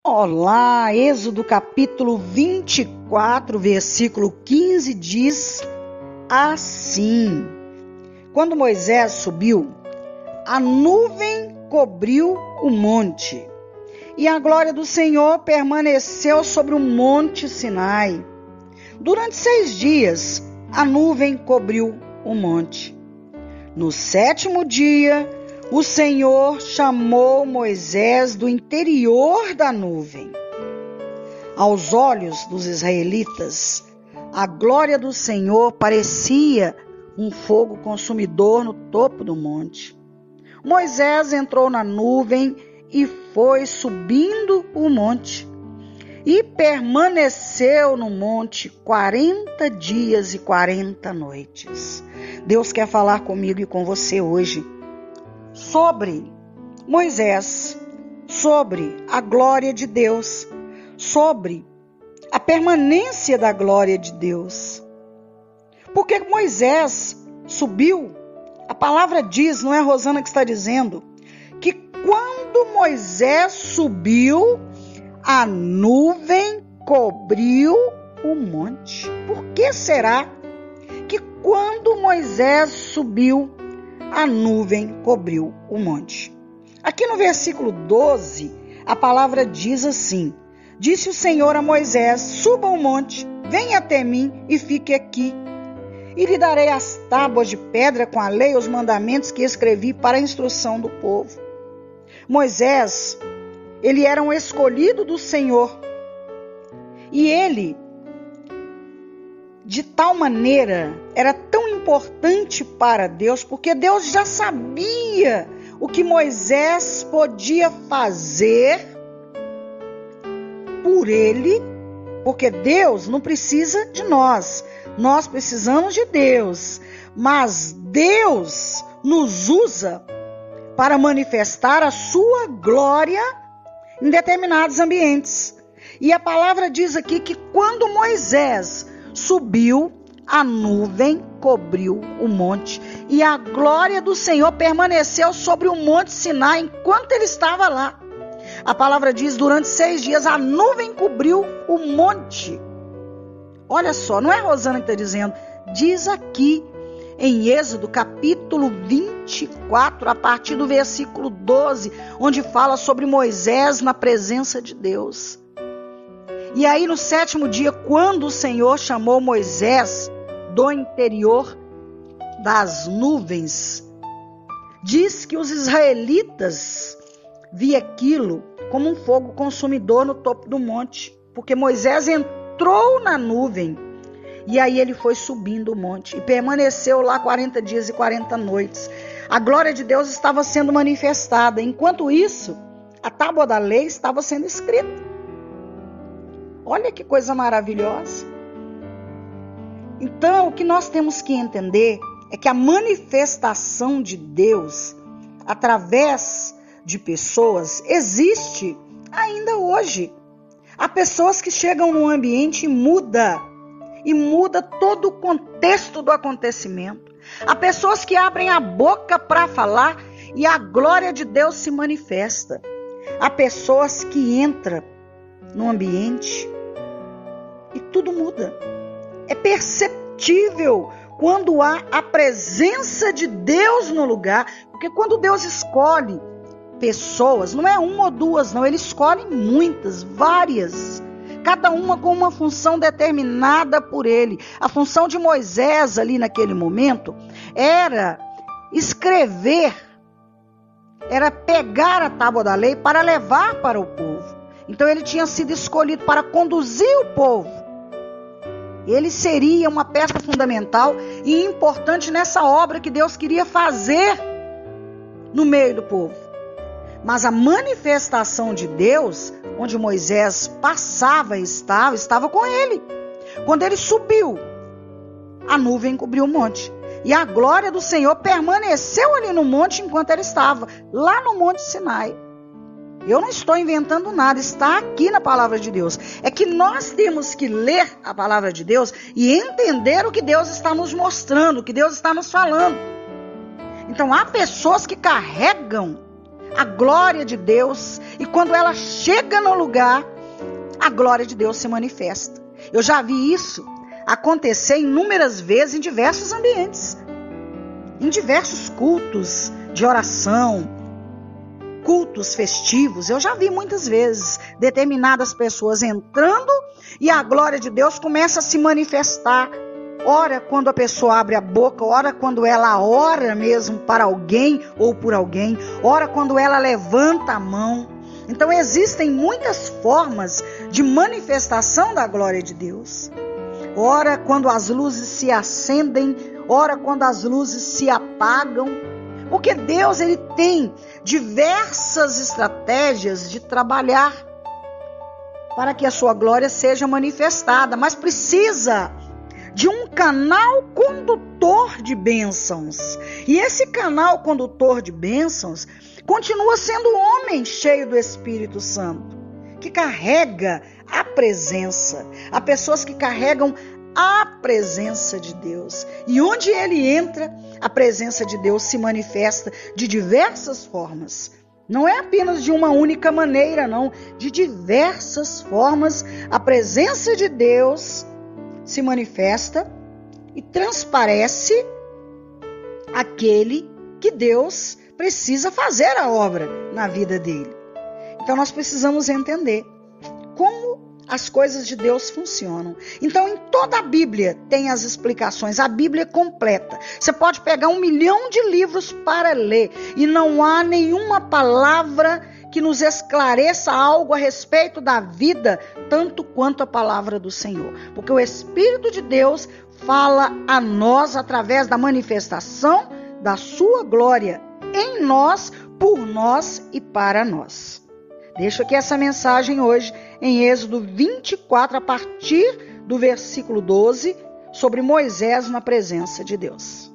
Olá, Êxodo capítulo 24, versículo 15 diz assim: Quando Moisés subiu, a nuvem cobriu o monte, e a glória do Senhor permaneceu sobre o monte Sinai. Durante 6 dias, a nuvem cobriu o monte. No 7º dia, o Senhor chamou Moisés do interior da nuvem. Aos olhos dos israelitas, a glória do Senhor parecia um fogo consumidor no topo do monte. Moisés entrou na nuvem e foi subindo o monte. E permaneceu no monte 40 dias e 40 noites. Deus quer falar comigo e com você hoje sobre Moisés, sobre a glória de Deus, sobre a permanência da glória de Deus. Porque Moisés subiu, a palavra diz, não é a Rosana que está dizendo, que quando Moisés subiu, a nuvem cobriu o monte. Por que será que quando Moisés subiu, a nuvem cobriu o monte? Aqui no versículo 12, a palavra diz assim: Disse o Senhor a Moisés: Suba o monte, venha até mim e fique aqui. E lhe darei as tábuas de pedra com a lei e os mandamentos que escrevi para a instrução do povo. Moisés, ele era um escolhido do Senhor. E ele, de tal maneira, era tão importante para Deus, porque Deus já sabia o que Moisés podia fazer por ele, porque Deus não precisa de nós, nós precisamos de Deus, mas Deus nos usa para manifestar a sua glória em determinados ambientes. E a palavra diz aqui que quando Moisés subiu, a nuvem cobriu o monte, e a glória do Senhor permaneceu sobre o monte Sinai enquanto ele estava lá. A palavra diz, durante 6 dias, a nuvem cobriu o monte. Olha só, não é a Rosana que está dizendo, diz aqui em Êxodo capítulo 24, a partir do versículo 12, onde fala sobre Moisés na presença de Deus. E aí no 7º dia, quando o Senhor chamou Moisés do interior das nuvens, diz que os israelitas viam aquilo como um fogo consumidor no topo do monte, porque Moisés entrou na nuvem e aí ele foi subindo o monte e permaneceu lá 40 dias e 40 noites. A glória de Deus estava sendo manifestada. Enquanto isso, a tábua da lei estava sendo escrita. Olha que coisa maravilhosa. Então, o que nós temos que entender é que a manifestação de Deus através de pessoas existe ainda hoje. Há pessoas que chegam num ambiente e muda todo o contexto do acontecimento. Há pessoas que abrem a boca para falar e a glória de Deus se manifesta. Há pessoas que entram no ambiente e tudo muda. É perceptível quando há a presença de Deus no lugar, porque quando Deus escolhe pessoas, não é uma ou duas, não, ele escolhe muitas, várias, cada uma com uma função determinada por ele. A função de Moisés ali naquele momento era escrever, era pegar a tábua da lei para levar para o povo. Então ele tinha sido escolhido para conduzir o povo. Ele seria uma peça fundamental e importante nessa obra que Deus queria fazer no meio do povo. Mas a manifestação de Deus, onde Moisés passava e estava com ele. Quando ele subiu, a nuvem cobriu o monte. E a glória do Senhor permaneceu ali no monte enquanto ele estava, lá no monte Sinai. Eu não estou inventando nada, está aqui na palavra de Deus. É que nós temos que ler a palavra de Deus e entender o que Deus está nos mostrando, o que Deus está nos falando. Então há pessoas que carregam a glória de Deus, e quando ela chega no lugar, a glória de Deus se manifesta. Eu já vi isso acontecer inúmeras vezes em diversos ambientes, em diversos cultos de oração, cultos festivos. Eu já vi muitas vezes determinadas pessoas entrando e a glória de Deus começa a se manifestar. Ora quando a pessoa abre a boca, ora quando ela ora mesmo para alguém ou por alguém, ora quando ela levanta a mão. Então existem muitas formas de manifestação da glória de Deus. Ora quando as luzes se acendem, ora quando as luzes se apagam. Porque Deus, ele tem diversas estratégias de trabalhar para que a sua glória seja manifestada, mas precisa de um canal condutor de bênçãos. E esse canal condutor de bênçãos continua sendo o homem cheio do Espírito Santo, que carrega a presença. Há pessoas que carregam a presença de Deus. E onde ele entra, a presença de Deus se manifesta de diversas formas. Não é apenas de uma única maneira, não. De diversas formas, a presença de Deus se manifesta e transparece aquele que Deus precisa fazer a obra na vida dele. Então nós precisamos entender como as coisas de Deus funcionam. Então em toda a Bíblia tem as explicações, a Bíblia é completa. Você pode pegar 1 milhão de livros para ler e não há nenhuma palavra que nos esclareça algo a respeito da vida, tanto quanto a palavra do Senhor. Porque o Espírito de Deus fala a nós através da manifestação da sua glória em nós, por nós e para nós. Deixo aqui essa mensagem hoje em Êxodo 24, a partir do versículo 12, sobre Moisés na presença de Deus.